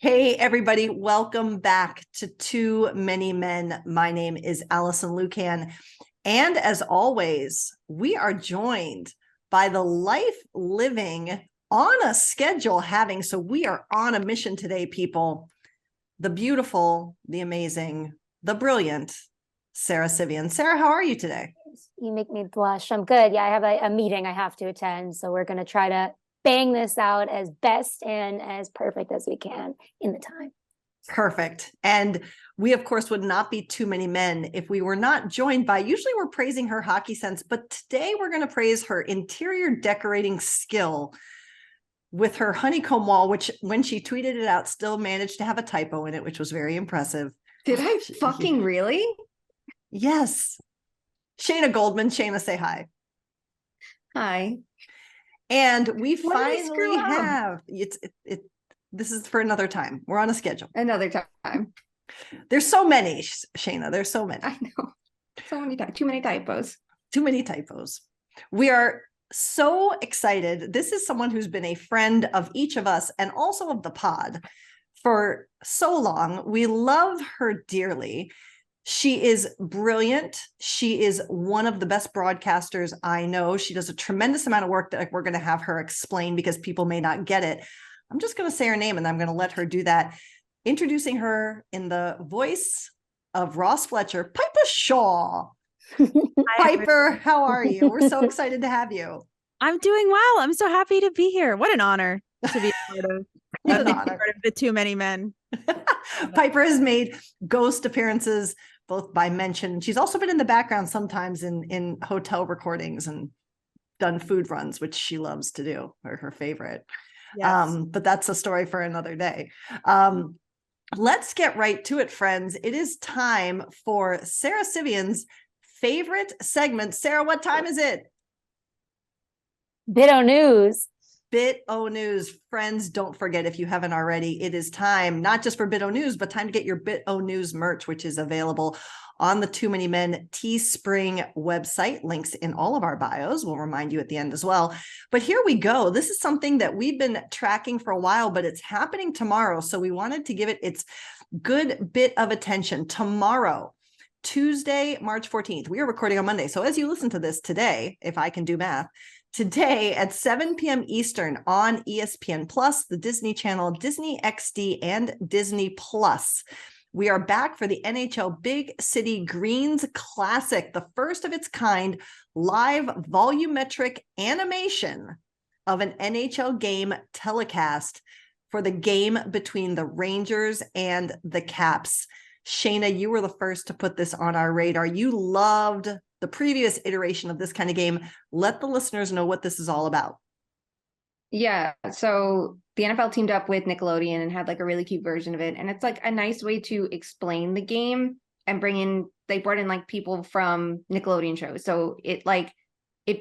Hey, everybody. Welcome back to Too Many Men. My name is Alison Lucan. And as always, we are joined by the life living on a schedule having. So we are on a mission today, people. The beautiful, the amazing, the brilliant Sara Civian. Sara, how are you today? You make me blush. I'm good. Yeah, I have a meeting I have to attend. So we're going to try to bang this out as best and as perfect as we can in the time. Perfect. And we, of course, would not be Too Many Men if we were not joined by, usually we're praising her hockey sense, but today we're going to praise her interior decorating skill with her honeycomb wall, which when she tweeted it out, still managed to have a typo in it, which was very impressive. Did I fucking really? Yes. Shayna Goldman. Shayna, say hi. Hi. And we finally have this is for another time. We're on a schedule. Another time. There's so many, Shayna. There's so many. I know. So many too many typos. Too many typos. We are so excited. This is someone who's been a friend of each of us and also of the pod for so long. We love her dearly. She is brilliant. She is one of the best broadcasters I know. She does a tremendous amount of work that we're going to have her explain because people may not get it. I'm just going to say her name and I'm going to let her do that. Introducing her in the voice of Ross Fletcher, Piper Shaw. Piper, how are you? We're so excited to have you. I'm doing well. I'm so happy to be here. What an honor to be part of the Too Many Men. Piper has made ghost appearances both by mention. She's also been in the background sometimes in hotel recordings and done food runs, which she loves to do, or her favorite. Yes. But that's a story for another day. Let's get right to it, friends. It is time for Sara Civian's favorite segment. Sara, what time is it? Bit-o news. Bit-o news. Friends, don't forget, if you haven't already, it is time, not just for Bit-o news, but time to get your Bit-o news merch, which is available on the Too Many Men Teespring website. Links in all of our bios. We'll remind you at the end as well. But here we go. This is something that we've been tracking for a while, but it's happening tomorrow. So we wanted to give it its good bit of attention. Tomorrow, Tuesday, March 14th. We are recording on Monday. So as you listen to this today, if I can do math, today at 7 p.m. Eastern on ESPN Plus, the Disney Channel, Disney XD, and Disney Plus. We are back for the NHL Big City Greens Classic, the first of its kind live volumetric animation of an NHL game telecast for the game between the Rangers and the Caps. Shayna, you were the first to put this on our radar. You loved the previous iteration of this kind of game. Let the listeners know what this is all about. Yeah, so the NFL teamed up with Nickelodeon and had like a really cute version of it. And it's like a nice way to explain the game and they brought in like people from Nickelodeon shows. So it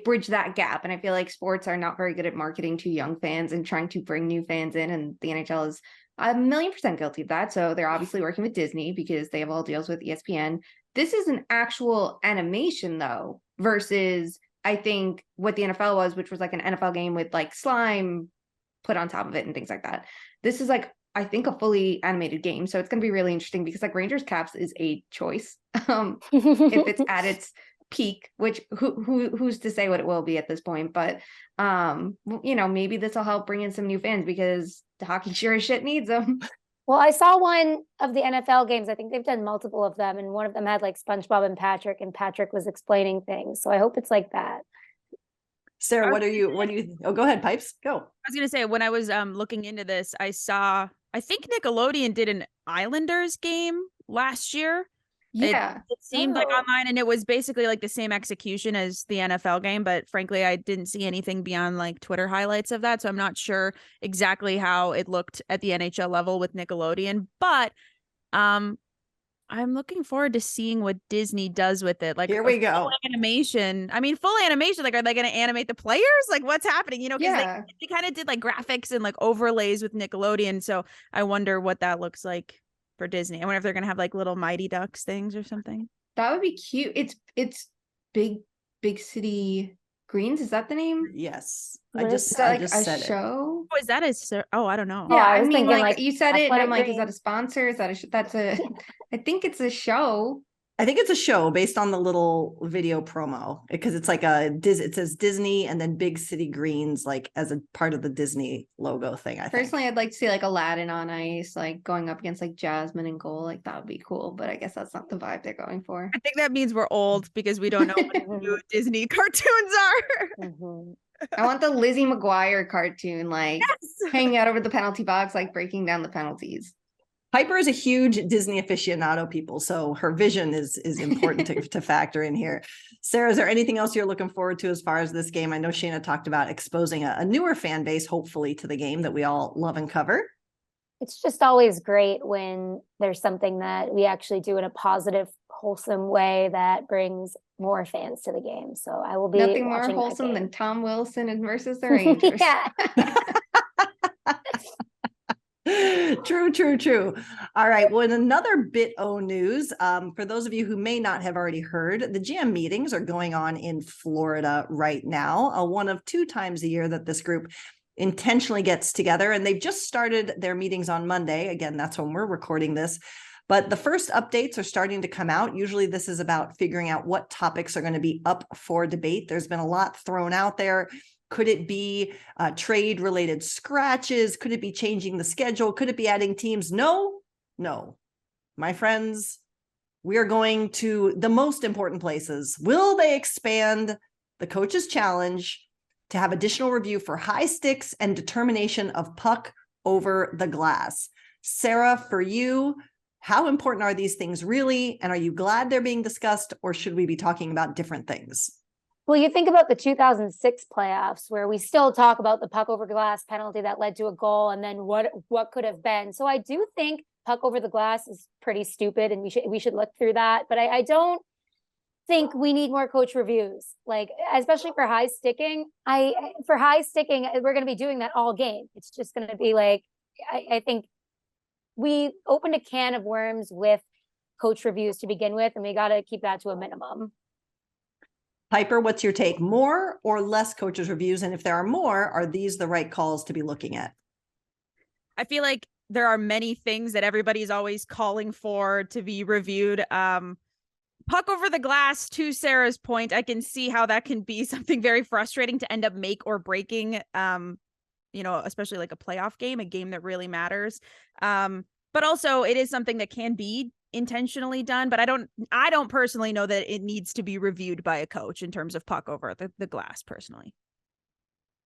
bridged that gap. And I feel like sports are not very good at marketing to young fans and trying to bring new fans in. And the NHL is 1,000,000% guilty of that. So they're obviously working with Disney because they have all deals with ESPN. This is an actual animation though, versus I think what the NFL was, which was like an NFL game with like slime put on top of it and things like that. This is like, I think, a fully animated game. So it's going to be really interesting because like Rangers Caps is a choice. If it's at its peak, which who's to say what it will be at this point, but maybe this will help bring in some new fans because the hockey sure as shit needs them. Well, I saw one of the NFL games. I think they've done multiple of them, and one of them had like SpongeBob and Patrick was explaining things. So I hope it's like that. Sara, what do you oh, go ahead, Pipes, go. I was gonna say, when I was looking into this, I think Nickelodeon did an Islanders game last year. Yeah, it seemed like online, and it was basically like the same execution as the NFL game, but frankly I didn't see anything beyond like Twitter highlights of that, so I'm not sure exactly how it looked at the NHL level with Nickelodeon, but I'm looking forward to seeing what Disney does with it. Like, here we go. Animation. I mean, full animation. Like, are they going to animate the players? Like, what's happening? You know, because they kind of did like graphics and like overlays with Nickelodeon. So I wonder what that looks like for Disney. I wonder if they're going to have like little Mighty Ducks things or something. That would be cute. It's big city Greens, is that the name? Yes. What I is- just Is that I like just a said it. show? Oh, is that oh, I don't know. Oh, Yeah, I I was mean, thinking, like like, you said it, and I'm Athletic like, is that a Greens. sponsor? Is that that's a? I think it's a show. I think it's a show based on the little video promo because it's like it says Disney and then Big City Greens like as a part of the Disney logo thing. I think. Personally, I'd like to see like Aladdin on ice, like going up against like Jasmine and goal. Like that would be cool. But I guess that's not the vibe they're going for. I think that means we're old because we don't know what new Disney cartoons are. Mhm. I want the Lizzie McGuire cartoon, like Yes. hanging out over the penalty box, like breaking down the penalties. Piper is a huge Disney aficionado, people, so her vision is important to factor in here. Sarah, is there anything else you're looking forward to as far as this game? I know Shayna talked about exposing a newer fan base, hopefully, to the game that we all love and cover. It's just always great when there's something that we actually do in a positive, wholesome way that brings more fans to the game. So I will be Nothing more watching that wholesome than game. Tom Wilson and versus the Rangers. Yeah. True. All right. Well, in another bit O news, for those of you who may not have already heard, the GM meetings are going on in Florida right now, one of 2 times a year that this group intentionally gets together. And they've just started their meetings on Monday. Again, that's when we're recording this. But the first updates are starting to come out. Usually this is about figuring out what topics are going to be up for debate. There's been a lot thrown out there. Could it be trade related scratches? Could it be changing the schedule? Could it be adding teams? No. My friends, we are going to the most important places. Will they expand the coach's challenge to have additional review for high sticks and determination of puck over the glass? Sara, for you, how important are these things really? And are you glad they're being discussed, or should we be talking about different things? Well, you think about the 2006 playoffs where we still talk about the puck over glass penalty that led to a goal and then what could have been. So I do think puck over the glass is pretty stupid and we should look through that. But I don't think we need more coach reviews, like especially for high sticking. For high sticking, we're going to be doing that all game. It's just going to be like, I think we opened a can of worms with coach reviews to begin with, and we got to keep that to a minimum. Piper, what's your take? More or less coaches reviews? And if there are more, are these the right calls to be looking at? I feel like there are many things that everybody's always calling for to be reviewed. Puck over the glass, to Sarah's point, I can see how that can be something very frustrating to end up make or breaking, especially like a playoff game, a game that really matters. But also it is something that can be intentionally done, but I don't personally know that it needs to be reviewed by a coach in terms of puck over the glass personally.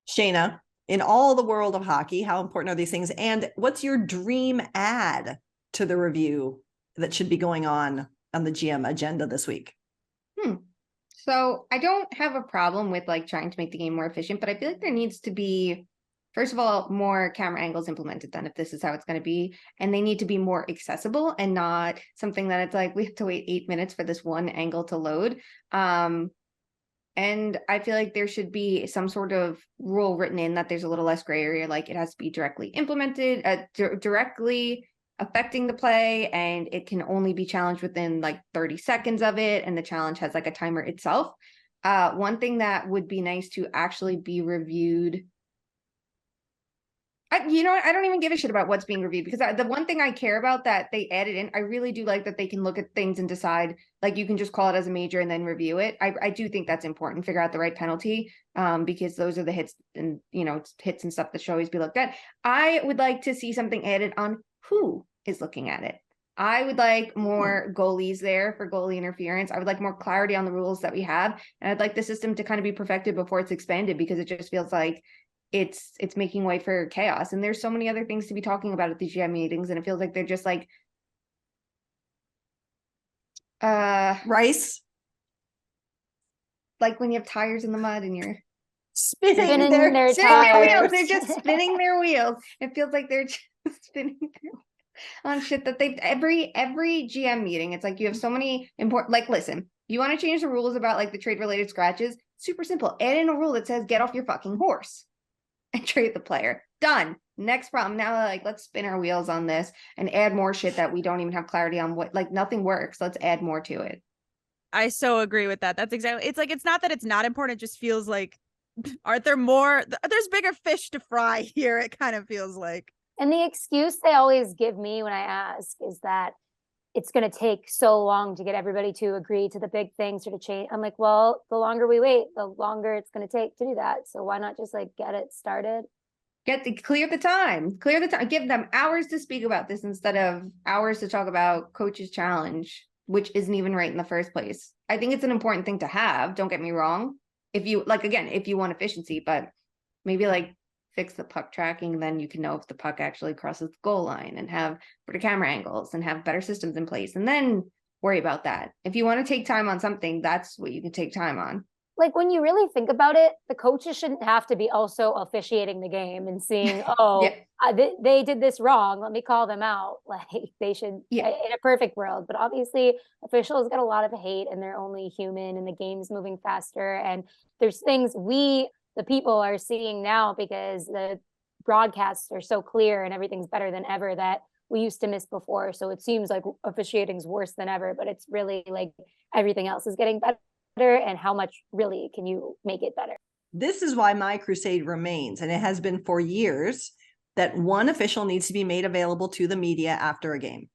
Shayna, in all the world of hockey, how important are these things? And what's your dream add to the review that should be going on the GM agenda this week? So I don't have a problem with like trying to make the game more efficient, but I feel like there needs to be, first of all, more camera angles implemented then if this is how it's going to be. And they need to be more accessible and not something that it's like, we have to wait 8 minutes for this one angle to load. And I feel like there should be some sort of rule written in that there's a little less gray area, like it has to be directly implemented, directly affecting the play, and it can only be challenged within like 30 seconds of it. And the challenge has like a timer itself. One thing that would be nice to actually be reviewed, I don't even give a shit about what's being reviewed, because the one thing I care about that they added in, I really do like that they can look at things and decide, like you can just call it as a major and then review it. I do think that's important, figure out the right penalty, because those are the hits and, hits and stuff that should always be looked at. I would like to see something added on who is looking at it. I would like more goalies there for goalie interference. I would like more clarity on the rules that we have. And I'd like the system to kind of be perfected before it's expanded, because it just feels like it's making way for chaos. And there's so many other things to be talking about at these GM meetings. And it feels like they're just like, Rice? Like when you have tires in the mud and you're Spinning their their tires. wheels. They're just spinning their wheels. It feels like they're just spinning their on shit that they've every GM meeting. It's like you have so many important, like, listen, you want to change the rules about like the trade related scratches? Super simple. Add in a rule that says get off your fucking horse and trade the player. Done. Next problem. Now, like, let's spin our wheels on this and add more shit that we don't even have clarity on what, like, nothing works. Let's add more to it. I so agree with that. That's exactly. It's like, it's not that it's not important. It just feels like, there's bigger fish to fry here. It kind of feels like. And the excuse they always give me when I ask is that it's going to take so long to get everybody to agree to the big things or to change. I'm like, well, the longer we wait, the longer it's going to take to do that. So why not just like get it started? Clear the time, give them hours to speak about this instead of hours to talk about coach's challenge, which isn't even right in the first place. I think it's an important thing to have. Don't get me wrong. If you like, again, if you want efficiency, but maybe like fix the puck tracking, then you can know if the puck actually crosses the goal line and have better camera angles and have better systems in place, and then worry about that. If you want to take time on something, that's what you can take time on. Like when you really think about it, the coaches shouldn't have to be also officiating the game and seeing, oh, Yeah. They did this wrong. Let me call them out. Like they should, in a perfect world. But obviously, officials get a lot of hate, and they're only human, and the game's moving faster. And there's things the people are seeing now because the broadcasts are so clear and everything's better than ever that we used to miss before. So it seems like officiating's worse than ever, but it's really like everything else is getting better. And how much really can you make it better? This is why my crusade remains, and it has been for years, that one official needs to be made available to the media after a game.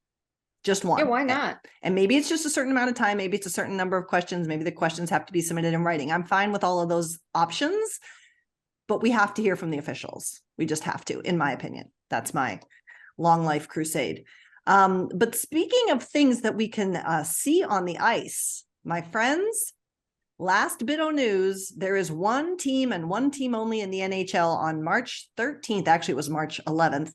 Just one. Yeah, why not? And maybe it's just a certain amount of time. Maybe it's a certain number of questions. Maybe the questions have to be submitted in writing. I'm fine with all of those options, but we have to hear from the officials. We just have to, in my opinion. That's my long life crusade. But speaking of things that we can see on the ice, my friends, last bit of news, there is one team and one team only in the NHL on March 13th. Actually, it was March 11th.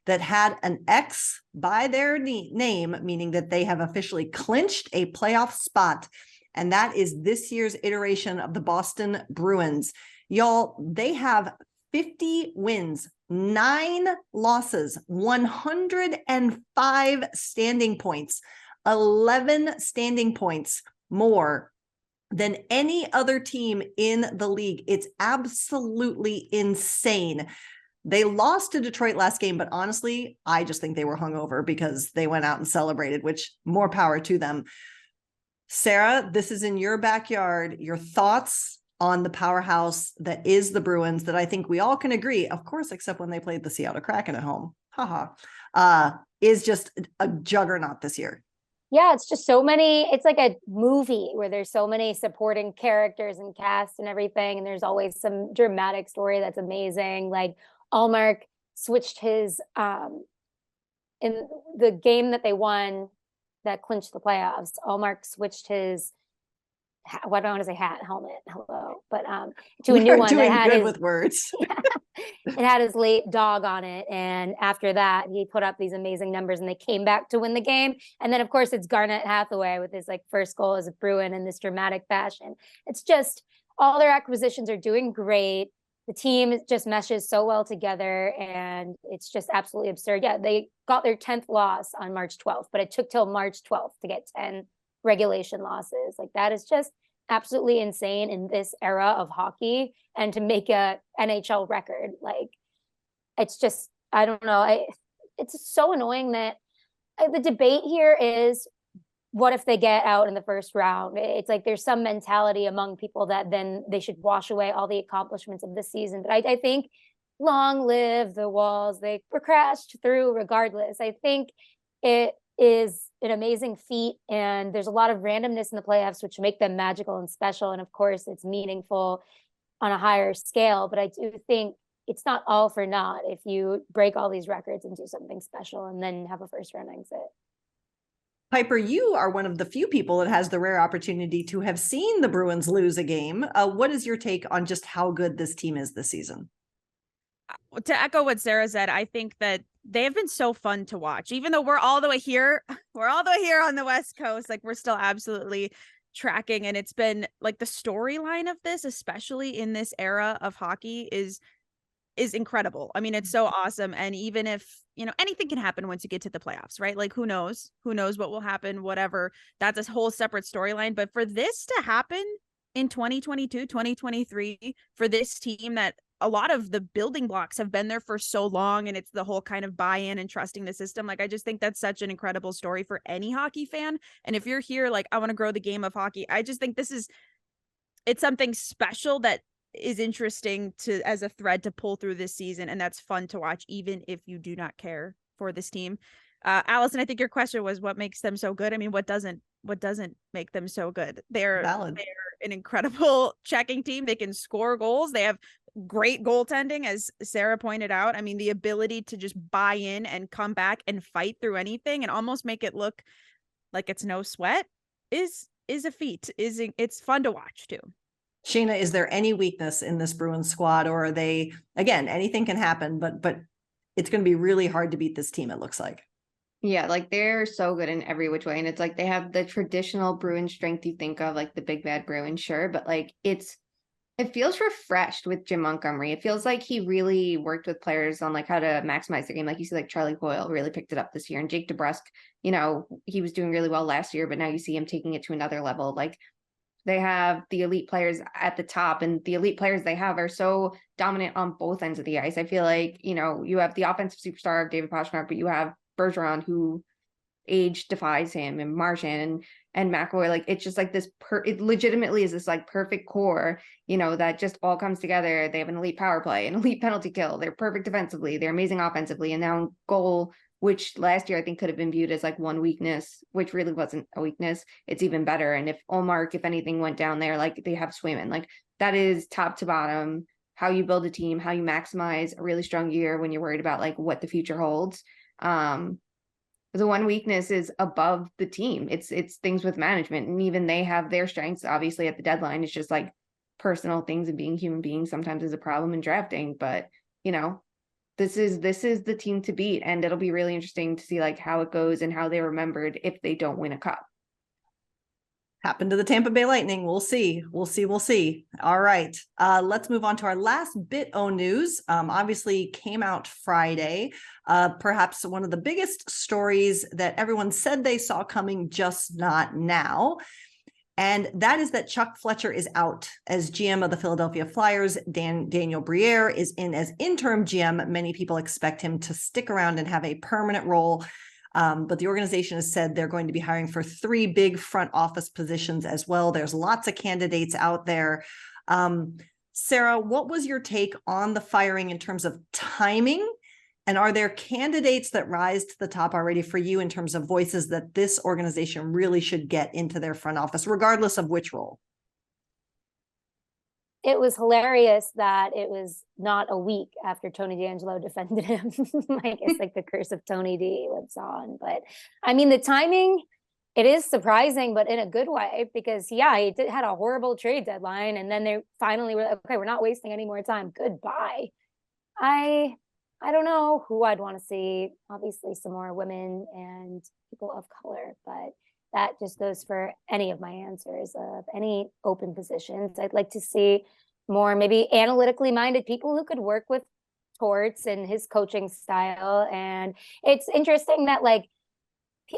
That had an X by their name, meaning that they have officially clinched a playoff spot. And that is this year's iteration of the Boston Bruins. Y'all, they have 50 wins, 9 losses, 105 standing points, 11 standing points more than any other team in the league. It's absolutely insane. They lost to Detroit last game, but honestly, I just think they were hungover because they went out and celebrated, which more power to them. Sara, this is in your backyard. Your thoughts on the powerhouse that is the Bruins, that I think we all can agree, of course, except when they played the Seattle Kraken at home, is just a juggernaut this year. Yeah, it's just so many, it's like a movie where there's so many supporting characters and cast and everything. And there's always some dramatic story that's amazing. Like Allmark switched his, in the game that they won that clinched the playoffs, Allmark switched his, what do I want to say, helmet, hello, but to a new one that had his, with words. It had his late dog on it, and after that he put up these amazing numbers, and they came back to win the game. And then of course it's Garnett Hathaway with his like first goal as a Bruin in this dramatic fashion. It's just all their acquisitions are doing great. The team just meshes so well together, and it's just absolutely absurd. Yeah, they got their 10th loss on March 12th, but it took till March 12th to get 10 regulation losses. Like that is just absolutely insane in this era of hockey, and to make a NHL record, like it's just, I don't know. It's so annoying that the debate here is, what if they get out in the first round? It's like there's some mentality among people that then they should wash away all the accomplishments of this season. But I think long live the Walls. They were crashed through regardless. I think it is an amazing feat, and there's a lot of randomness in the playoffs, which make them magical and special. And of course, it's meaningful on a higher scale. But I do think it's not all for naught if you break all these records and do something special and then have a first round exit. Piper, you are one of the few people that has the rare opportunity to have seen the Bruins lose a game. What is your take on just how good this team is this season? To echo what Sara said, I think that they have been so fun to watch. Even though we're all the way here on the West Coast, like we're still absolutely tracking. And it's been like the storyline of this, especially in this era of hockey, is incredible. I mean, it's so awesome. And even if, anything can happen once you get to the playoffs, right? Like who knows what will happen, whatever. That's a whole separate storyline. But for this to happen in 2022, 2023, for this team that a lot of the building blocks have been there for so long, and it's the whole kind of buy-in and trusting the system. Like, I just think that's such an incredible story for any hockey fan. And if you're here, like, I want to grow the game of hockey, I just think it's something special that is interesting to as a thread to pull through this season, and that's fun to watch, even if you do not care for this team. Alison, I think your question was what makes them so good. I mean, what doesn't make them so good? They're an incredible checking team. They can score goals. They have great goaltending, as Sara pointed out. I mean, the ability to just buy in and come back and fight through anything and almost make it look like it's no sweat is a feat. It's fun to watch too. Shayna, is there any weakness in this Bruins squad, or are they, again, anything can happen, but it's going to be really hard to beat this team, it looks like. Yeah, like they're so good in every which way. And it's like they have the traditional Bruin strength you think of, like the big bad Bruin, sure. But like it feels refreshed with Jim Montgomery. It feels like he really worked with players on like how to maximize their game. Like you see, like Charlie Coyle really picked it up this year. And Jake DeBrusk, you know, he was doing really well last year, but now you see him taking it to another level. Like they have the elite players at the top, and the elite players they have are so dominant on both ends of the ice. I feel like, you know, you have the offensive superstar of David Pastrnak, but you have Bergeron, who age defies him, and Marchand and McAvoy. Like it's just like this it legitimately is this like perfect core, you know, that just all comes together. They have an elite power play, an elite penalty kill, they're perfect defensively, they're amazing offensively, and now goal, which last year I think could have been viewed as like one weakness, which really wasn't a weakness. It's even better. And if Ullmark, if anything went down there, like they have Swayman, like that is top to bottom how you build a team, how you maximize a really strong year when you're worried about like what the future holds. The one weakness is above the team. It's things with management, and even they have their strengths. Obviously, at the deadline, it's just like personal things, and being human beings sometimes is a problem in drafting. But you know, this is the team to beat, and it'll be really interesting to see like how it goes and how they're remembered if they don't win a cup. Happened to the Tampa Bay Lightning. We'll see. All right. Let's move on to our last bit o news. Obviously came out Friday. Perhaps one of the biggest stories that everyone said they saw coming, just not now. And that is that Chuck Fletcher is out as GM of the Philadelphia Flyers. Daniel Briere is in as interim GM. Many people expect him to stick around and have a permanent role. But the organization has said they're going to be hiring for 3 big front office positions as well. There's lots of candidates out there. Sara, what was your take on the firing in terms of timing? And are there candidates that rise to the top already for you in terms of voices that this organization really should get into their front office, regardless of which role? It was hilarious that it was not a week after Tony D'Angelo defended him. I guess like the curse of Tony D lives on. But I mean, the timing, it is surprising, but in a good way, because he had a horrible trade deadline. And then they finally were like, okay, we're not wasting any more time. Goodbye. I don't know who I'd want to see. Obviously some more women and people of color, but that just goes for any of my answers of any open positions. I'd like to see more maybe analytically minded people who could work with Torts and his coaching style. And it's interesting that like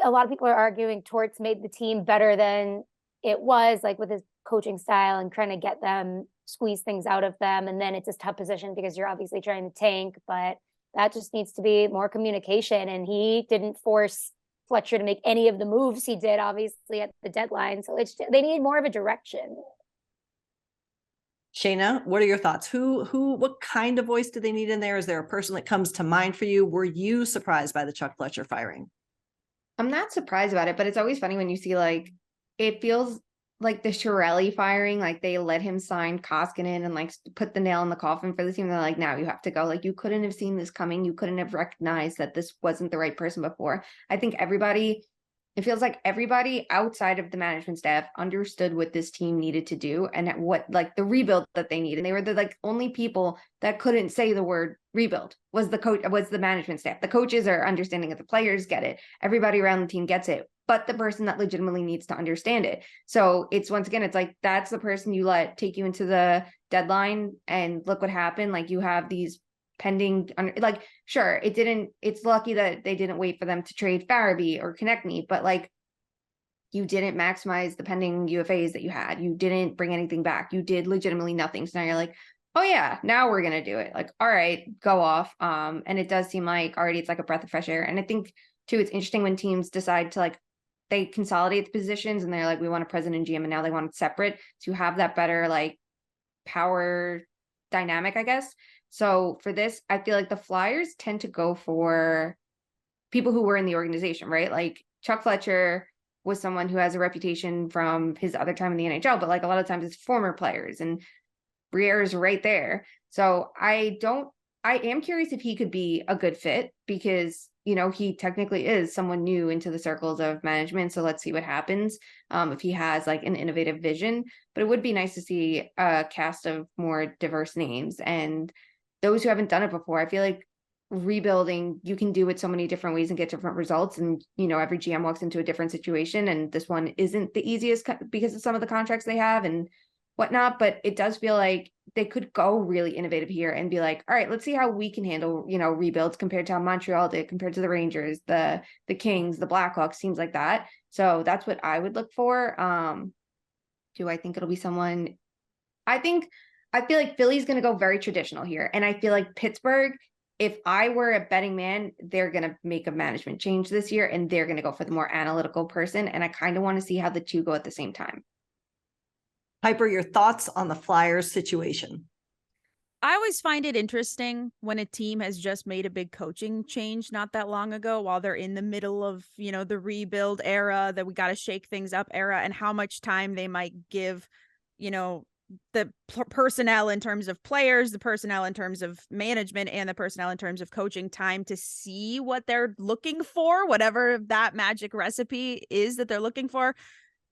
a lot of people are arguing Torts made the team better than it was, like with his coaching style and trying to get them, squeeze things out of them. And then it's a tough position because you're obviously trying to tank, but that just needs to be more communication. And he didn't force Fletcher to make any of the moves he did, obviously, at the deadline. So they need more of a direction. Shayna, what are your thoughts? What kind of voice do they need in there? Is there a person that comes to mind for you? Were you surprised by the Chuck Fletcher firing? I'm not surprised about it, but it's always funny when you see like, it feels like the Chiarelli firing, like they let him sign Koskinen and like put the nail in the coffin for the team. They're like, now you have to go. Like you couldn't have seen this coming. You couldn't have recognized that this wasn't the right person before. I think it feels like everybody outside of the management staff understood what this team needed to do and what like the rebuild that they need. And they were the like only people that couldn't say the word rebuild was the management staff. The coaches are understanding it. The players get it. Everybody around the team gets it. But the person that legitimately needs to understand it. So it's once again, it's like, that's the person you let take you into the deadline and look what happened. Like you have these pending, like, sure, it's lucky that they didn't wait for them to trade Farabee or Konechny, but like you didn't maximize the pending UFAs that you had. You didn't bring anything back. You did legitimately nothing. So now you're like, oh yeah, now we're gonna do it. Like, all right, go off. And it does seem like already it's like a breath of fresh air. And I think too, it's interesting when teams decide to like they consolidate the positions and they're like, we want a president and GM, and now they want it separate to have that better like power dynamic, I guess. So for this, I feel like the Flyers tend to go for people who were in the organization, right? Like Chuck Fletcher was someone who has a reputation from his other time in the NHL, but like a lot of times it's former players, and Briere's right there. So I am curious if he could be a good fit because, you know, he technically is someone new into the circles of management. So let's see what happens if he has like an innovative vision. But it would be nice to see a cast of more diverse names and those who haven't done it before. I feel like rebuilding, you can do it so many different ways and get different results. And, you know, every GM walks into a different situation, and this one isn't the easiest because of some of the contracts they have and whatnot, but it does feel like they could go really innovative here and be like, all right, let's see how we can handle, you know, rebuilds compared to how Montreal did, compared to the Rangers, the Kings, the Blackhawks, teams like that. So that's what I would look for. Do I think it'll be someone? I feel like Philly's going to go very traditional here. And I feel like Pittsburgh, if I were a betting man, they're going to make a management change this year and they're going to go for the more analytical person. And I kind of want to see how the two go at the same time. Piper, your thoughts on the Flyers situation? I always find it interesting when a team has just made a big coaching change not that long ago while they're in the middle of, you know, the rebuild era, that we got to shake things up era, and how much time they might give, you know, the personnel in terms of players, the personnel in terms of management, and the personnel in terms of coaching time to see what they're looking for, whatever that magic recipe is that they're looking for.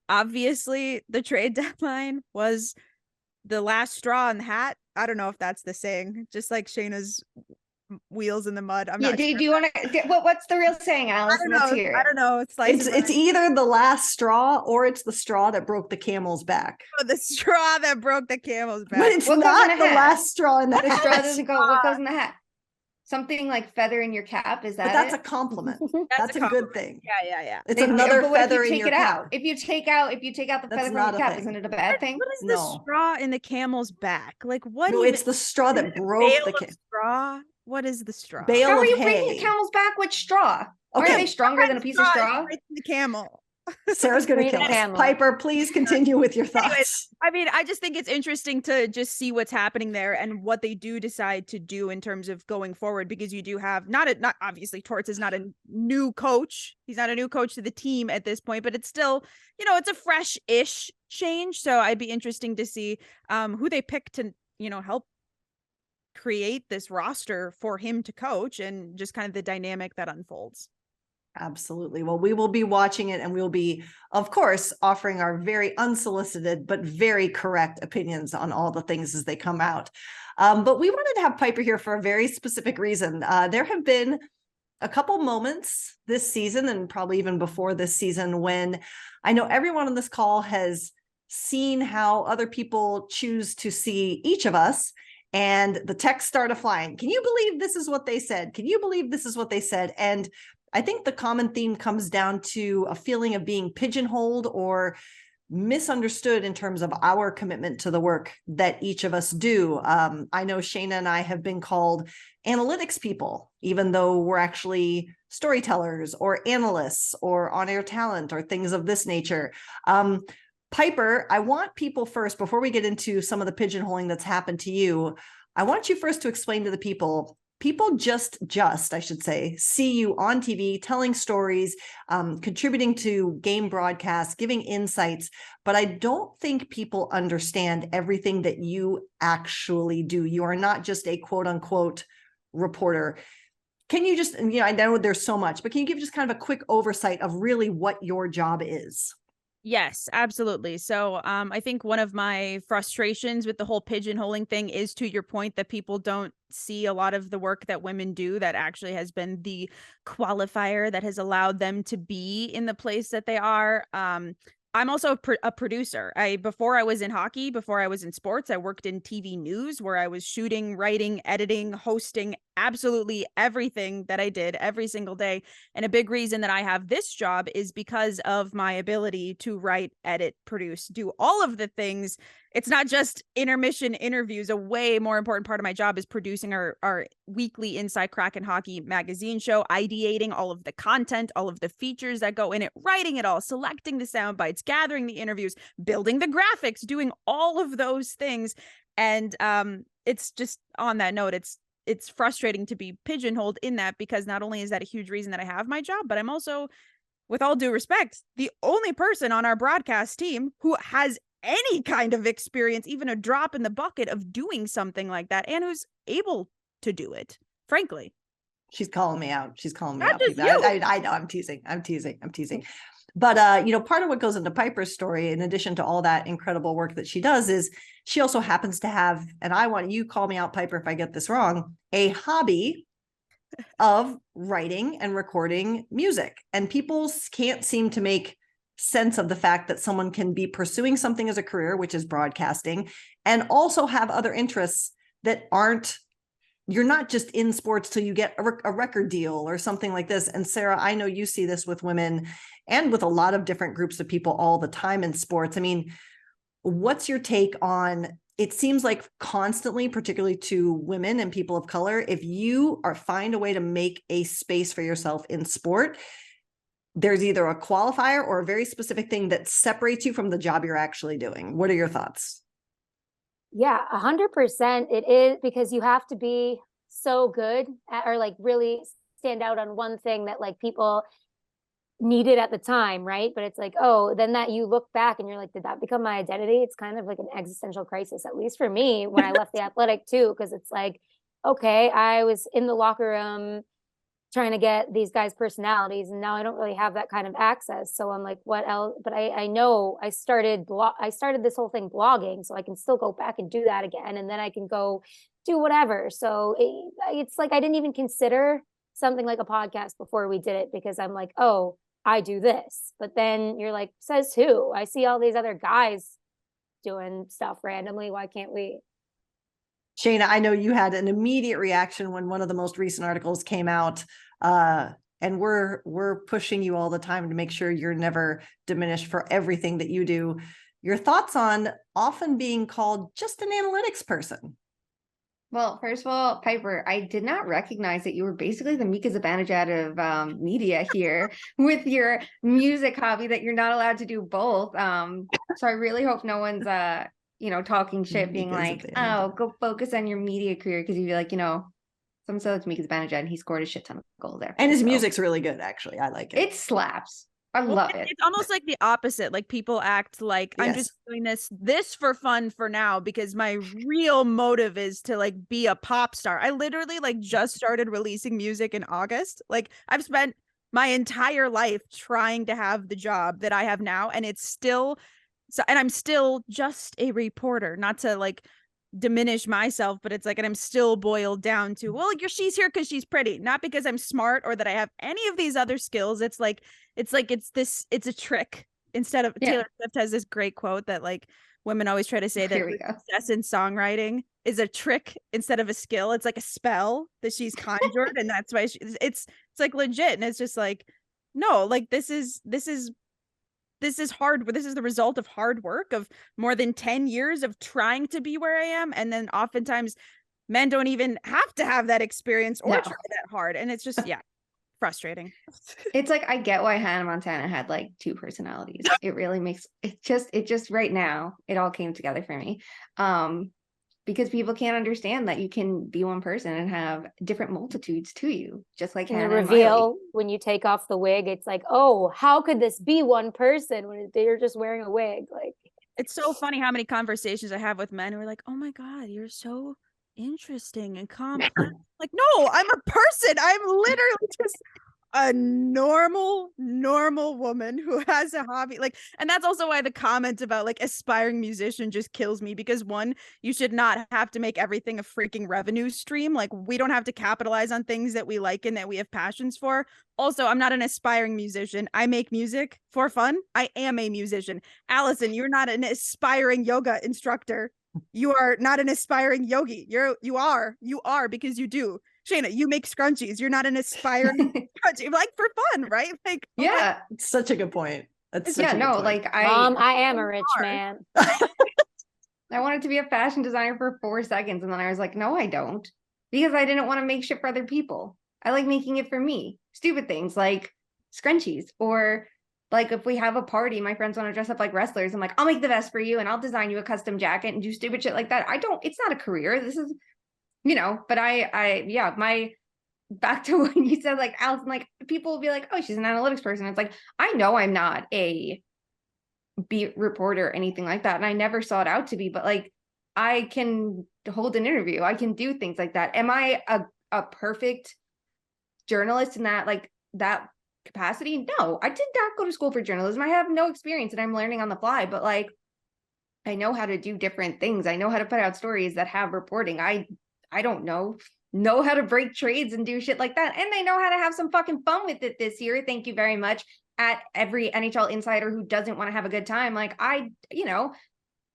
Obviously, the trade deadline was the last straw in the hat. I don't know if that's the saying, just like Shayna's wheels in the mud. I'm not sure. Do you want to, what's the real saying, Alison? Let's hear it. I don't know. It's either the last straw or it's the straw that broke the camel's back. Oh, the straw that broke the camel's back. But it's not the last straw in the hat. The straw doesn't go, what goes in the hat? Something like feather in your cap, is that But that's it? a compliment. That's a compliment. good thing. Yeah. It's another But what if feather you in take your it cap. out? If you take out the That's feather from not your a cap, thing. isn't it a bad thing? What is the No. straw in the camel's back? Like what? No, even- it's the straw that broke bale the of straw. What is the straw? Bale How of are you hay. breaking a camel's back with straw? Aren't Okay. they stronger than a piece of straw? Right in the camel. Sarah's going to Read kill the us. camel. Piper, please continue with your Anyways, thoughts. I mean, I just think it's interesting to just see what's happening there and what they do decide to do in terms of going forward, because you do have not obviously Torts is not a new coach. He's not a new coach to the team at this point, but it's still, you know, it's a fresh-ish change. So I'd be interesting to see who they pick to, you know, help create this roster for him to coach and just kind of the dynamic that unfolds. Absolutely. Well, we will be watching it, and we'll be, of course, offering our very unsolicited but very correct opinions on all the things as they come out. But we wanted to have Piper here for a very specific reason. There have been a couple moments this season, and probably even before this season, when I know everyone on this call has seen how other people choose to see each of us, and the texts started flying. Can you believe this is what they said? Can you believe this is what they said? And I think the common theme comes down to a feeling of being pigeonholed or misunderstood in terms of our commitment to the work that each of us do. I know Shayna and I have been called analytics people, even though we're actually storytellers or analysts or on-air talent or things of this nature. Piper, I want people first, before we get into some of the pigeonholing that's happened to you, I want you first to explain to the people just, I should say, see you on TV, telling stories, contributing to game broadcasts, giving insights, but I don't think people understand everything that you actually do. You are not just a quote unquote reporter. Can you just, you know, I know there's so much, but can you give just kind of a quick oversight of really what your job is? Yes, absolutely. So I think one of my frustrations with the whole pigeonholing thing is, to your point, that people don't see a lot of the work that women do that actually has been the qualifier that has allowed them to be in the place that they are. I'm also a producer. Before I was in hockey, before I was in sports, I worked in TV news, where I was shooting, writing, editing, hosting absolutely everything that I did every single day. And a big reason that I have this job is because of my ability to write, edit, produce, do all of the things. It's not just intermission interviews. A way more important part of my job is producing our weekly Inside Kraken Hockey magazine show, ideating all of the content, all of the features that go in it, writing it all, selecting the sound bites, gathering the interviews, building the graphics, doing all of those things. And it's just, on that note, it's frustrating to be pigeonholed in that, because not only is that a huge reason that I have my job, but I'm also, with all due respect, the only person on our broadcast team who has any kind of experience, even a drop in the bucket of doing something like that, and who's able to do it, frankly. She's calling me out. She's calling me Not out. just people. you. I know, I'm teasing. But, part of what goes into Piper's story, in addition to all that incredible work that she does, is she also happens to have, and I want you call me out, Piper, if I get this wrong, a hobby of writing and recording music. And people can't seem to make sense of the fact that someone can be pursuing something as a career, which is broadcasting, and also have other interests that aren't, you're not just in sports till you get a record deal or something like this. And Sara, I know you see this with women and with a lot of different groups of people all the time in sports. I mean, what's your take on, it seems like constantly, particularly to women and people of color, if you find a way to make a space for yourself in sport, there's either a qualifier or a very specific thing that separates you from the job you're actually doing. What are your thoughts? Yeah, 100%. It is, because you have to be so good at, or like really stand out on one thing that like people needed at the time, right? But it's like, oh, then that you look back and you're like, did that become my identity? It's kind of like an existential crisis, at least for me, when I left the Athletic too, because it's like, okay, I was in the locker room trying to get these guys' personalities, and now I don't really have that kind of access. So I'm like, what else? But I know I started this whole thing blogging, so I can still go back and do that again, and then I can go do whatever. So it's like I didn't even consider something like a podcast before we did it, because I'm like, oh, I do this. But then you're like, says who? I see all these other guys doing stuff randomly. Why can't we? Shayna, I know you had an immediate reaction when one of the most recent articles came out, and we're pushing you all the time to make sure you're never diminished for everything that you do. Your thoughts on often being called just an analytics person? Well, first of all, Piper, I did not recognize that you were basically the Mika Zibanejad of media here with your music hobby, that you're not allowed to do both. So I really hope no one's talking shit, being like, oh, go focus on your media career, because you'd be like, so it's Mika Zibanejad and he scored a shit ton of goals there. And his music's really good, actually. I like it. It slaps. I love it. It's almost like the opposite. Like, people act like, I'm just doing this for fun for now, because my real motive is to like be a pop star. I literally like just started releasing music in August. Like, I've spent my entire life trying to have the job that I have now, and it's still and I'm still just a reporter, not to like diminish myself, but it's like, and I'm still boiled down to, well, she's here because she's pretty, not because I'm smart or that I have any of these other skills. It's a trick. Instead of, Taylor Swift has this great quote that like women always try to say that success in songwriting is a trick instead of a skill. It's like a spell that she's conjured, and that's why it's like legit. And it's just like, no, like this is hard, but this is the result of hard work of more than 10 years of trying to be where I am. And then oftentimes men don't even have to have that experience or try that hard. And it's just, frustrating. It's like, I get why Hannah Montana had like two personalities. It really makes it just right now, it all came together for me. Because people can't understand that you can be one person and have different multitudes to you, just like Hannah. The reveal when you take off the wig, it's like, oh, how could this be one person when they're just wearing a wig? Like, it's so funny how many conversations I have with men who are like, oh my God, you're so interesting and complex. Like, no, I'm a person. I'm literally just a normal woman who has a hobby. Like, and that's also why the comment about like aspiring musician just kills me, because one, you should not have to make everything a freaking revenue stream. Like, we don't have to capitalize on things that we like and that we have passions for. Also, I'm not an aspiring musician. I make music for fun. I am a musician. Alison, you're not an aspiring yoga instructor. You are not an aspiring yogi. You are because you do. Shayna, you make scrunchies. You're not an aspiring scrunchie. Like for fun, right? Like, okay. Yeah. It's such a good point. That's such Yeah, a good no, point. like I am a rich man. I wanted to be a fashion designer for 4 seconds, and then I was like, no, I don't, because I didn't want to make shit for other people. I like making it for me. Stupid things like scrunchies, or like if we have a party, my friends want to dress up like wrestlers. I'm like, I'll make the vest for you, and I'll design you a custom jacket and do stupid shit like that. It's not a career. This is, but yeah, back to when you said like Alison, like people will be like, oh, she's an analytics person. It's like, I know I'm not a beat reporter or anything like that, and I never sought out to be, but like I can hold an interview, I can do things like that. Am I a perfect journalist in that capacity? No, I did not go to school for journalism. I have no experience, and I'm learning on the fly, but like I know how to do different things. I know how to put out stories that have reporting. I don't know how to break trades and do shit like that, and I know how to have some fucking fun with it this year. Thank you very much. At every NHL insider who doesn't want to have a good time. Like and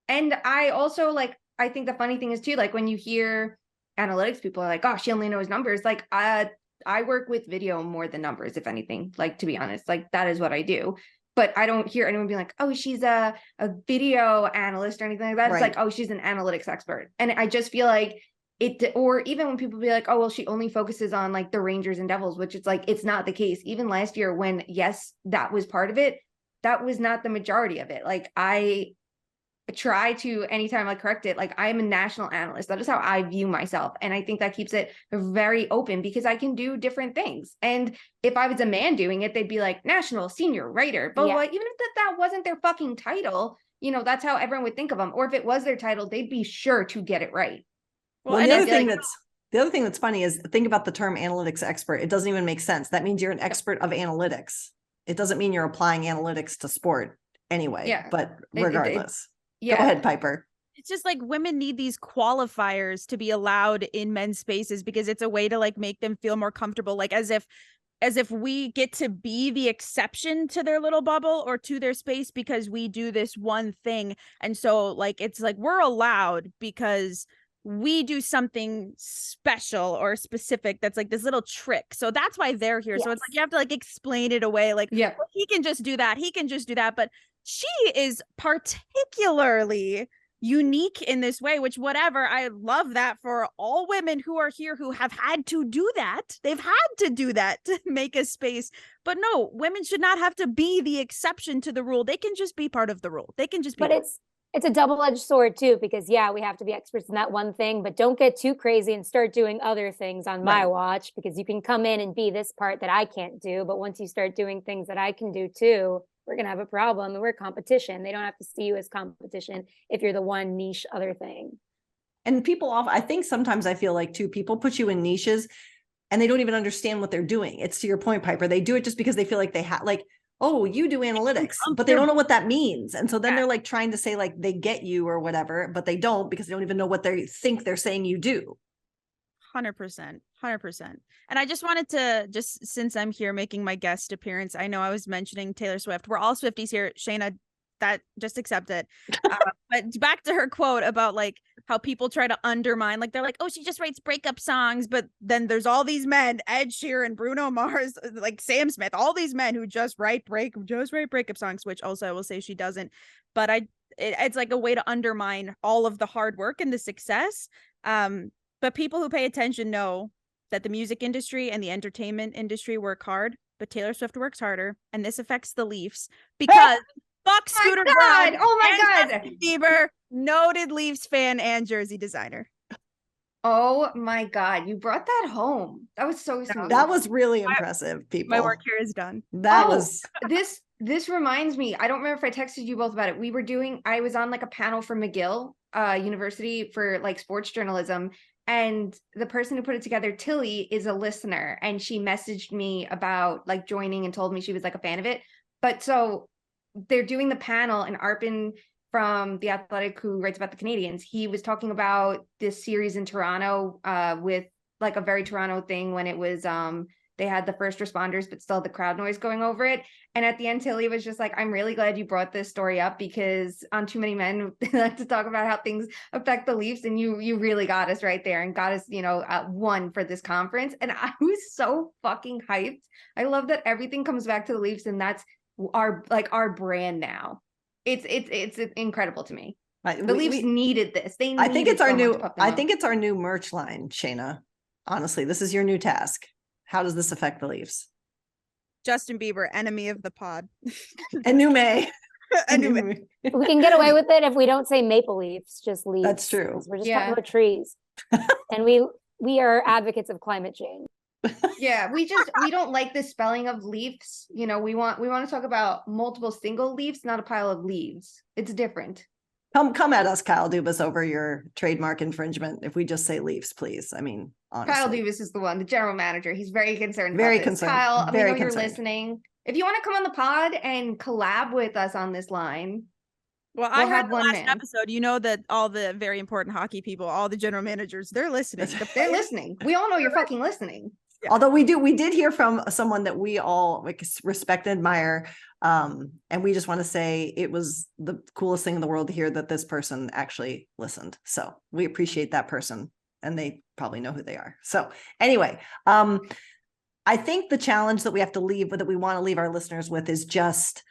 I also I think the funny thing is too, like when you hear analytics, people are like, oh, she only knows numbers. Like I work with video more than numbers, if anything, like to be honest, like that is what I do. But I don't hear anyone being like, oh, she's a video analyst or anything like that. Right. It's like, oh, she's an analytics expert. And I just feel like or even when people be like, oh, well, she only focuses on like the Rangers and Devils, which it's like, it's not the case. Even last year when, yes, that was part of it, that was not the majority of it. Like I try to, anytime I correct it, like I am a national analyst. That is how I view myself. And I think that keeps it very open because I can do different things. And if I was a man doing it, they'd be like national senior writer. But like, even if that wasn't their fucking title, that's how everyone would think of them. Or if it was their title, they'd be sure to get it right. Well, the other thing that's funny is think about the term analytics expert. It doesn't even make sense. That means you're an expert of analytics. It doesn't mean you're applying analytics to sport anyway. Yeah. But regardless, go ahead, Piper. It's just like women need these qualifiers to be allowed in men's spaces because it's a way to like make them feel more comfortable, like as if we get to be the exception to their little bubble or to their space because we do this one thing. And so like it's like we're allowed because we do something special or specific that's like this little trick. So that's why they're here. Yes. So it's like you have to like explain it away. Like, well, he can just do that. He can just do that. But she is particularly unique in this way, which whatever. I love that for all women who are here who have had to do that. They've had to do that to make a space. But no, women should not have to be the exception to the rule. They can just be part of the rule. They can just be. But it's a double-edged sword too, because we have to be experts in that one thing, but don't get too crazy and start doing other things on my watch, because you can come in and be this part that I can't do. But once you start doing things that I can do too, we're going to have a problem, and we're competition. They don't have to see you as competition if you're the one niche other thing. And I think sometimes I feel like too, people put you in niches and they don't even understand what they're doing. It's to your point, Piper. They do it just because they feel like they have oh, you do analytics, but they don't know what that means. And so then they're like trying to say like they get you or whatever, but they don't, because they don't even know what they think they're saying you do. 100%. And I just wanted to, just since I'm here making my guest appearance, I know I was mentioning Taylor Swift. We're all Swifties here. Shayna, that just accept it. But back to her quote about like how people try to undermine, like they're like, oh, she just writes breakup songs. But then there's all these men, Ed Sheeran, Bruno Mars, like Sam Smith, all these men who just write breakup songs, which also I will say she doesn't. But it's like a way to undermine all of the hard work and the success. But people who pay attention know that the music industry and the entertainment industry work hard, but Taylor Swift works harder. And this affects the Leafs because fuck Scooter Braun. Oh my God. Justin Bieber, noted Leafs fan and jersey designer. Oh my God. You brought that home. That was so smooth. That was really impressive, people. My work here is done. This reminds me. I don't remember if I texted you both about it. I was on like a panel for McGill University for like sports journalism. And the person who put it together, Tilly, is a listener. And she messaged me about like joining and told me she was like a fan of it. But so they're doing the panel, and Arpin from The Athletic, who writes about the Canadians, he was talking about this series in Toronto with like a very Toronto thing when it was they had the first responders, but still the crowd noise going over it. And at the end, Tilly was just like, I'm really glad you brought this story up, because on Too Many Men, they like to talk about how things affect the Leafs. And you really got us right there and got us, one for this conference. And I was so fucking hyped. I love that everything comes back to the Leafs, and that's our brand now. It's incredible to me. The Leafs needed this. I think it's our new merch line, Shayna. Honestly, this is your new task. How does this affect the Leafs? Justin Bieber, enemy of the pod. And new May. We can get away with it if we don't say Maple Leafs, just Leafs. That's true. We're just talking about trees. And we are advocates of climate change. Yeah, we don't like the spelling of Leafs. We want to talk about multiple single leaves, not a pile of leaves. It's different. Come at us, Kyle Dubas, over your trademark infringement. If we just say Leafs, please. I mean, honestly. Kyle Dubas is the general manager. He's very concerned. Very about this. concerned. Kyle, I know you're concerned. listening. If you want to come on the pod and collab with us on this line, well, I heard the last episode. You know that all the very important hockey people, all the general managers, they're listening. They're listening. We all know you're fucking listening. Yeah. Although we did hear from someone that we all respect and admire. And we just want to say it was the coolest thing in the world to hear that this person actually listened. So we appreciate that person, and they probably know who they are. So anyway, I think the challenge that we have to leave, that we want to leave our listeners with, is just,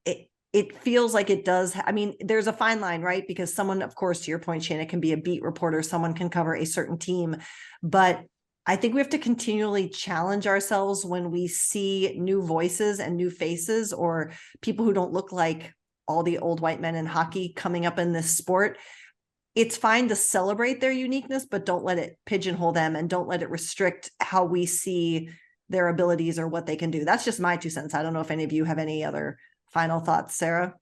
it feels like it does. I mean, there's a fine line, right? Because someone, of course, to your point, Shayna, can be a beat reporter. Someone can cover a certain team, but I think we have to continually challenge ourselves when we see new voices and new faces, or people who don't look like all the old white men in hockey coming up in this sport. It's fine to celebrate their uniqueness, but don't let it pigeonhole them, and don't let it restrict how we see their abilities or what they can do. That's just my 2 cents. I don't know if any of you have any other final thoughts, Sara.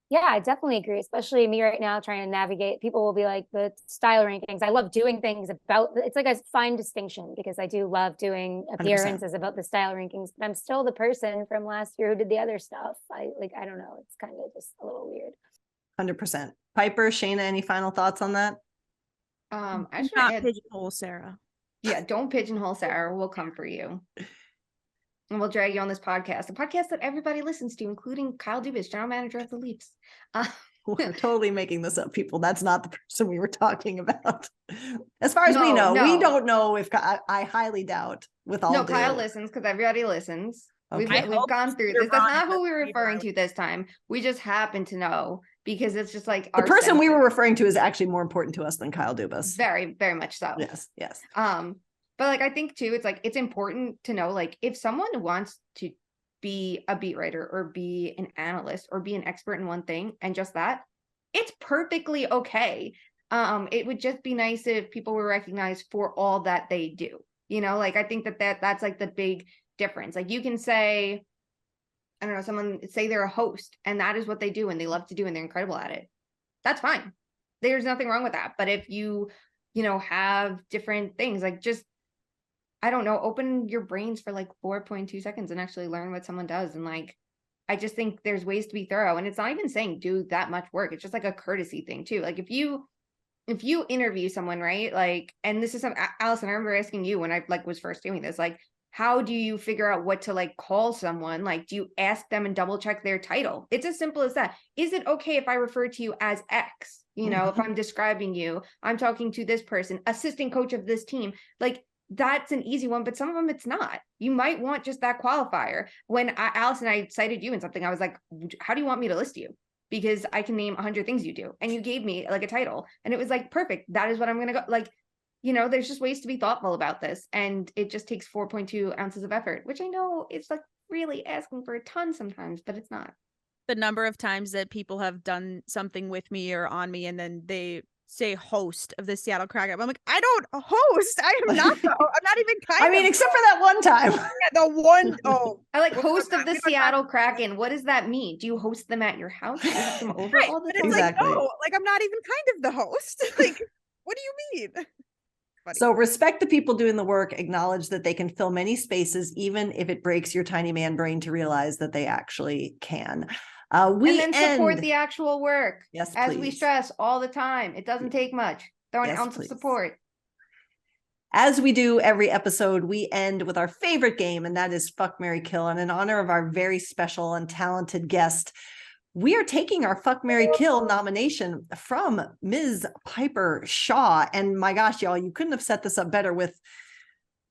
Yeah, I definitely agree, especially me right now trying to navigate. People will be like, the style rankings. I love doing things about, it's like a fine distinction, because I do love doing appearances 100%. About the style rankings, but I'm still the person from last year who did the other stuff. I don't know. It's kind of just a little weird. 100%. Piper, Shayna, any final thoughts on that? I should not pigeonhole Sara. Yeah, don't pigeonhole Sara. We'll come for you. And we'll drag you on this podcast, a podcast that everybody listens to, including Kyle Dubas, general manager of the Leafs. We're totally making this up, people. That's not the person we were talking about. As far as we know, we don't know if I highly doubt with all. No, Kyle listens, because everybody listens. Okay. We've gone through this. That's not who we were referring to this time. We just happen to know, because it's just like the person we were referring to is actually more important to us than Kyle Dubas. Very, very much so. Yes. But I think too, it's important to know, if someone wants to be a beat writer or be an analyst or be an expert in one thing, and just that, it's perfectly okay. It would just be nice if people were recognized for all that they do. I think that's the big difference. You can say, I don't know, someone say they're a host and that is what they do and they love to do and they're incredible at it. That's fine. There's nothing wrong with that. But if you have different things, just, I don't know, open your brains for 4.2 seconds and actually learn what someone does. And I just think there's ways to be thorough, and it's not even saying do that much work. It's just a courtesy thing too. If you interview someone, right? And this is something, Alison, I remember asking you when I was first doing this, how do you figure out what to call someone? Do you ask them and double check their title? It's as simple as that. Is it okay if I refer to you as X? If I'm describing you, I'm talking to this person, assistant coach of this team. That's an easy one, but some of them it's not. You might want just that qualifier. When Alison, I cited you in something, I was like, how do you want me to list you? Because I can name 100 things you do. And you gave me a title, and it was perfect. That is what I'm going to go. There's just ways to be thoughtful about this. And it just takes 4.2 ounces of effort, which I know is really asking for a ton sometimes, but it's not. The number of times that people have done something with me or on me, and then they say host of the Seattle Kraken. I'm like, I don't host. I am not. I'm not even except for that one time. The one. Oh, I host of the Seattle Kraken. What does that mean? Do you host them at your house? Do you have them over all the time? Exactly. No, I'm not even kind of the host. What do you mean? Funny. So respect the people doing the work. Acknowledge that they can fill many spaces, even if it breaks your tiny man brain to realize that they actually can. And then support the actual work. Yes, as we stress all the time. It doesn't take much. Throw an ounce of support. As we do every episode, we end with our favorite game, and that is Fuck, Marry, Kill. And in honor of our very special and talented guest, we are taking our Fuck, Marry, Kill nomination from Ms. Piper Shaw. And my gosh, y'all, you couldn't have set this up better with,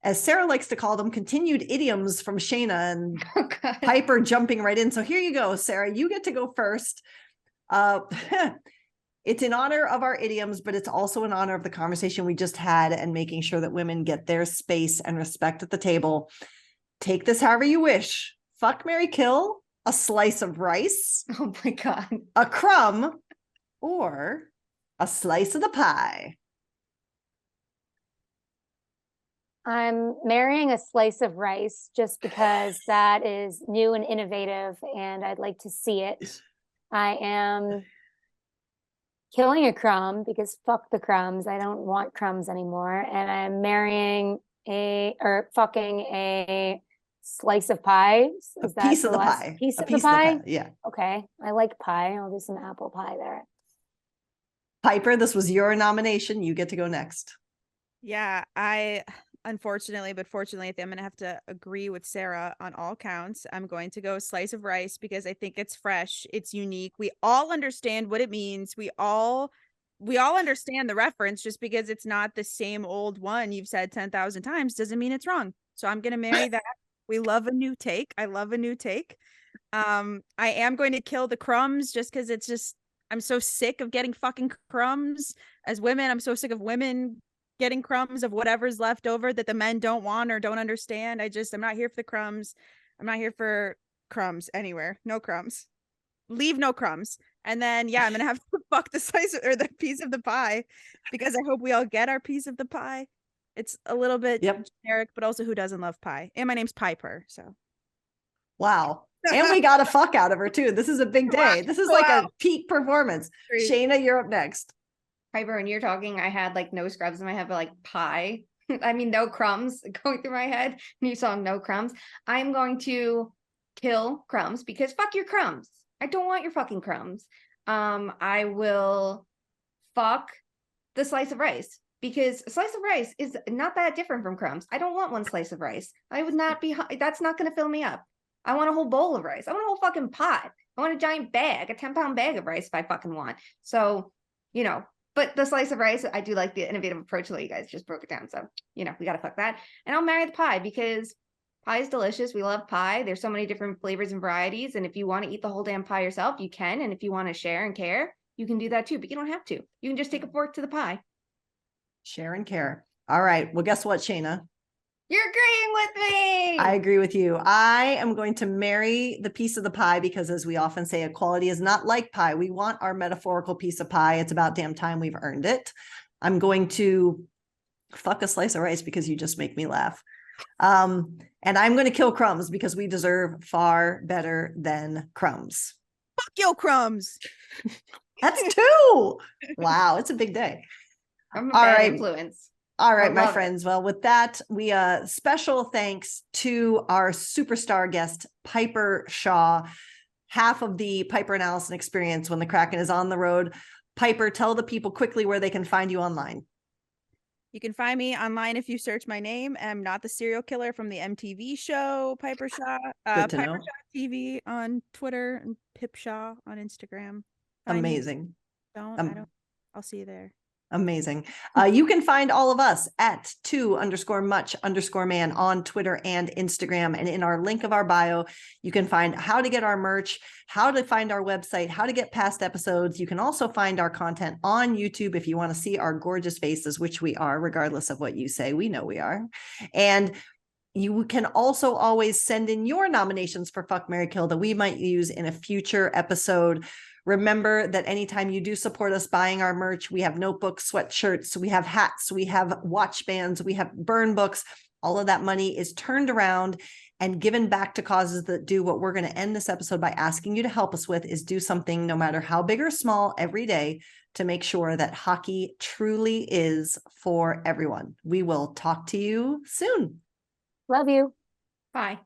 as Sara likes to call them, continued idioms from Shayna and Piper jumping right in. So here you go, Sara, you get to go first. It's in honor of our idioms, but it's also in honor of the conversation we just had and making sure that women get their space and respect at the table. Take this however you wish. Fuck, marry, kill, a slice of rice. Oh my God. A crumb, or a slice of the pie. I'm marrying a slice of rice just because that is new and innovative and I'd like to see it. I am killing a crumb because fuck the crumbs. I don't want crumbs anymore. And I'm marrying fucking a slice of pie. Is that Piece of the pie. Piece A of the pie? Yeah. Okay. I like pie. I'll do some apple pie there. Piper, this was your nomination. You get to go next. Yeah, unfortunately, but fortunately, I think I'm going to have to agree with Sara on all counts. I'm going to go slice of rice because I think it's fresh. It's unique. We all understand what it means. We all understand the reference. Just because it's not the same old one you've said 10,000 times doesn't mean it's wrong. So I'm going to marry that. We love a new take. I love a new take. I am going to kill the crumbs just because I'm so sick of getting fucking crumbs. As women, I'm so sick of women getting crumbs of whatever's left over that the men don't want or don't understand. I'm not here for the crumbs. I'm not here for crumbs anywhere. No crumbs. Leave no crumbs. And then, yeah, I'm going to have to fuck the slice or the piece of the pie because I hope we all get our piece of the pie. It's a little bit generic, but also who doesn't love pie? And my name's Piper, so. Wow. And we got a fuck out of her too. This is a big day. This is like a peak performance. Shayna, you're up next. Piper, when you're talking, I had like no scrubs in my head, but like pie. I mean, no crumbs going through my head. New song, no crumbs. I'm going to kill crumbs because fuck your crumbs. I don't want your fucking crumbs. I will fuck the slice of rice because a slice of rice is not that different from crumbs. I don't want one slice of rice. I would not be, that's not going to fill me up. I want a whole bowl of rice. I want a whole fucking pot. I want a giant bag, a 10-pound bag of rice if I fucking want. So, but the slice of rice, I do like the innovative approach that you guys just broke it down. So, we got to fuck that. And I'll marry the pie because pie is delicious. We love pie. There's so many different flavors and varieties. And if you want to eat the whole damn pie yourself, you can. And if you want to share and care, you can do that too. But you don't have to. You can just take a fork to the pie. Share and care. All right. Well, guess what, Shayna? You're agreeing with me. I agree with you. I am going to marry the piece of the pie because, as we often say, equality is not like pie. We want our metaphorical piece of pie. It's about damn time we've earned it. I'm going to fuck a slice of rice because you just make me laugh. And I'm going to kill crumbs because we deserve far better than crumbs. Fuck your crumbs. That's two. Wow. It's a big day. I'm a bad influence. All right, my friends. Well, with that, we special thanks to our superstar guest, Piper Shaw, half of the Piper and Alison experience when the Kraken is on the road. Piper, tell the people quickly where they can find you online. You can find me online if you search my name. I'm not the serial killer from the MTV show, Piper Shaw. Piper Shaw TV on Twitter and Pip Shaw on Instagram. Amazing. I'll see you there. Amazing. You can find all of us at 2_much_man on Twitter and Instagram. And in our link of our bio, you can find how to get our merch, how to find our website, how to get past episodes. You can also find our content on YouTube if you want to see our gorgeous faces, which we are, regardless of what you say. We know we are. And you can also always send in your nominations for Fuck, Marry, Kill that we might use in a future episode. Remember that anytime you do support us buying our merch, we have notebooks, sweatshirts, we have hats, we have watch bands, we have burn books. All of that money is turned around and given back to causes that do what we're going to end this episode by asking you to help us with is do something, no matter how big or small, every day to make sure that hockey truly is for everyone. We will talk to you soon. Love you. Bye.